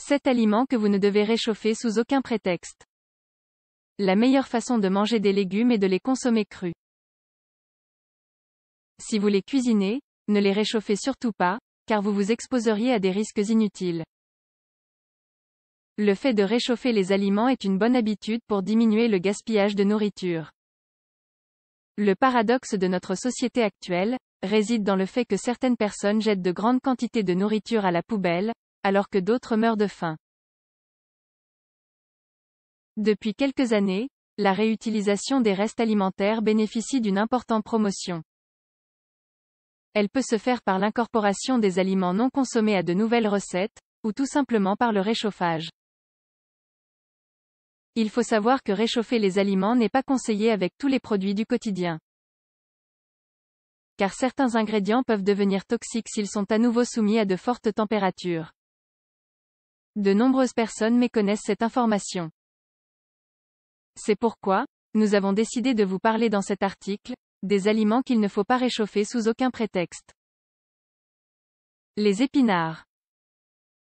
7 aliments que vous ne devez réchauffer sous aucun prétexte. La meilleure façon de manger des légumes est de les consommer crus. Si vous les cuisinez, ne les réchauffez surtout pas, car vous vous exposeriez à des risques inutiles. Le fait de réchauffer les aliments est une bonne habitude pour diminuer le gaspillage de nourriture. Le paradoxe de notre société actuelle réside dans le fait que certaines personnes jettent de grandes quantités de nourriture à la poubelle, alors que d'autres meurent de faim. Depuis quelques années, la réutilisation des restes alimentaires bénéficie d'une importante promotion. Elle peut se faire par l'incorporation des aliments non consommés à de nouvelles recettes, ou tout simplement par le réchauffage. Il faut savoir que réchauffer les aliments n'est pas conseillé avec tous les produits du quotidien. Car certains ingrédients peuvent devenir toxiques s'ils sont à nouveau soumis à de fortes températures. De nombreuses personnes méconnaissent cette information. C'est pourquoi, nous avons décidé de vous parler dans cet article, des aliments qu'il ne faut pas réchauffer sous aucun prétexte. Les épinards.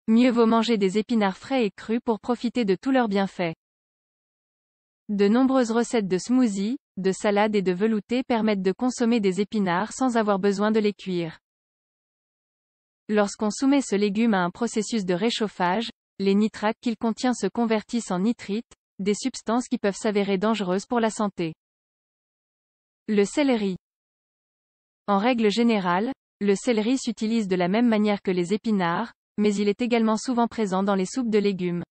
Mieux vaut manger des épinards frais et crus pour profiter de tous leurs bienfaits. De nombreuses recettes de smoothies, de salades et de veloutés permettent de consommer des épinards sans avoir besoin de les cuire. Lorsqu'on soumet ce légume à un processus de réchauffage, les nitrates qu'il contient se convertissent en nitrites, des substances qui peuvent s'avérer dangereuses pour la santé. Le céleri. En règle générale, le céleri s'utilise de la même manière que les épinards, mais il est également souvent présent dans les soupes de légumes.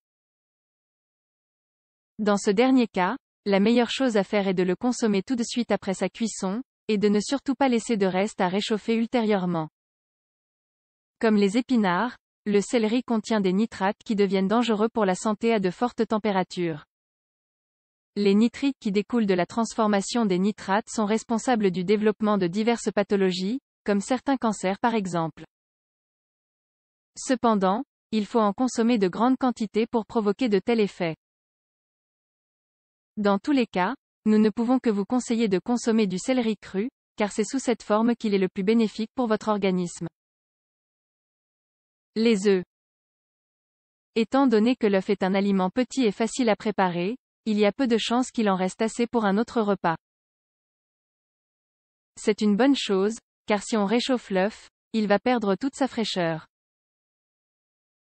Dans ce dernier cas, la meilleure chose à faire est de le consommer tout de suite après sa cuisson, et de ne surtout pas laisser de reste à réchauffer ultérieurement. Comme les épinards, le céleri contient des nitrates qui deviennent dangereux pour la santé à de fortes températures. Les nitrites qui découlent de la transformation des nitrates sont responsables du développement de diverses pathologies, comme certains cancers par exemple. Cependant, il faut en consommer de grandes quantités pour provoquer de tels effets. Dans tous les cas, nous ne pouvons que vous conseiller de consommer du céleri cru, car c'est sous cette forme qu'il est le plus bénéfique pour votre organisme. Les œufs. Étant donné que l'œuf est un aliment petit et facile à préparer, il y a peu de chances qu'il en reste assez pour un autre repas. C'est une bonne chose, car si on réchauffe l'œuf, il va perdre toute sa fraîcheur.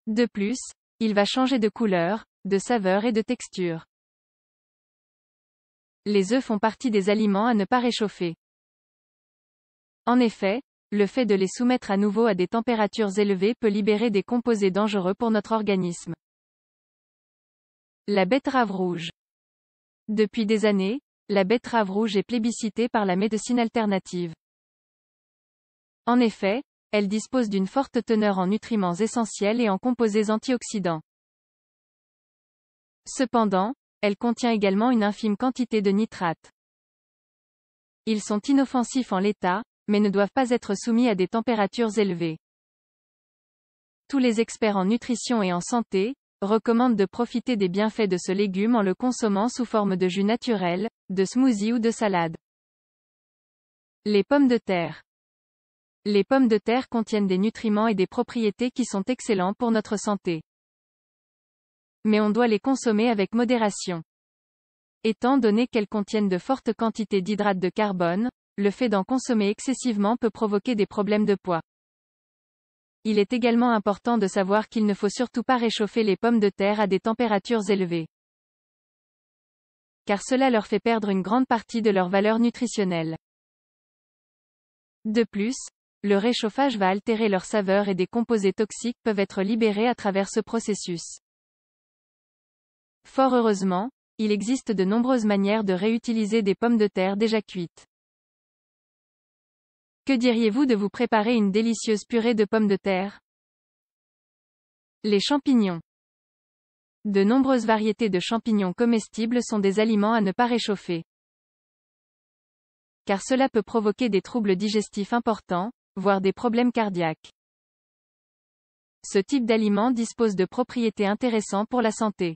De plus, il va changer de couleur, de saveur et de texture. Les œufs font partie des aliments à ne pas réchauffer. En effet, le fait de les soumettre à nouveau à des températures élevées peut libérer des composés dangereux pour notre organisme. La betterave rouge. Depuis des années, la betterave rouge est plébiscitée par la médecine alternative. En effet, elle dispose d'une forte teneur en nutriments essentiels et en composés antioxydants. Cependant, elle contient également une infime quantité de nitrates. Ils sont inoffensifs en l'état, mais ne doivent pas être soumis à des températures élevées. Tous les experts en nutrition et en santé recommandent de profiter des bienfaits de ce légume en le consommant sous forme de jus naturel, de smoothie ou de salade. Les pommes de terre. Les pommes de terre contiennent des nutriments et des propriétés qui sont excellents pour notre santé. Mais on doit les consommer avec modération. Étant donné qu'elles contiennent de fortes quantités d'hydrates de carbone, le fait d'en consommer excessivement peut provoquer des problèmes de poids. Il est également important de savoir qu'il ne faut surtout pas réchauffer les pommes de terre à des températures élevées. Car cela leur fait perdre une grande partie de leur valeur nutritionnelle. De plus, le réchauffage va altérer leur saveur et des composés toxiques peuvent être libérés à travers ce processus. Fort heureusement, il existe de nombreuses manières de réutiliser des pommes de terre déjà cuites. Que diriez-vous de vous préparer une délicieuse purée de pommes de terre? Les champignons. De nombreuses variétés de champignons comestibles sont des aliments à ne pas réchauffer. Car cela peut provoquer des troubles digestifs importants, voire des problèmes cardiaques. Ce type d'aliment dispose de propriétés intéressantes pour la santé.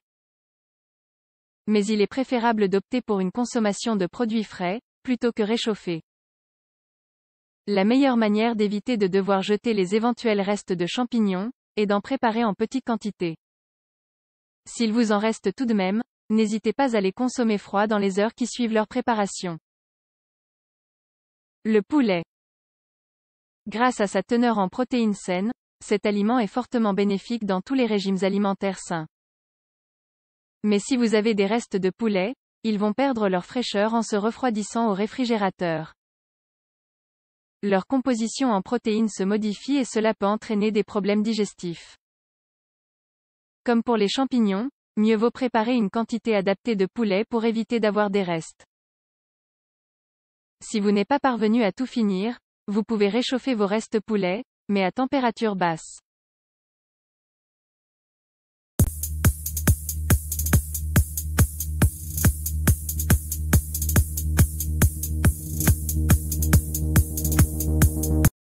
Mais il est préférable d'opter pour une consommation de produits frais, plutôt que réchauffés. La meilleure manière d'éviter de devoir jeter les éventuels restes de champignons, est d'en préparer en petite quantité. S'il vous en reste tout de même, n'hésitez pas à les consommer froids dans les heures qui suivent leur préparation. Le poulet. Grâce à sa teneur en protéines saines, cet aliment est fortement bénéfique dans tous les régimes alimentaires sains. Mais si vous avez des restes de poulet, ils vont perdre leur fraîcheur en se refroidissant au réfrigérateur. Leur composition en protéines se modifie et cela peut entraîner des problèmes digestifs. Comme pour les champignons, mieux vaut préparer une quantité adaptée de poulet pour éviter d'avoir des restes. Si vous n'êtes pas parvenu à tout finir, vous pouvez réchauffer vos restes poulet, mais à température basse.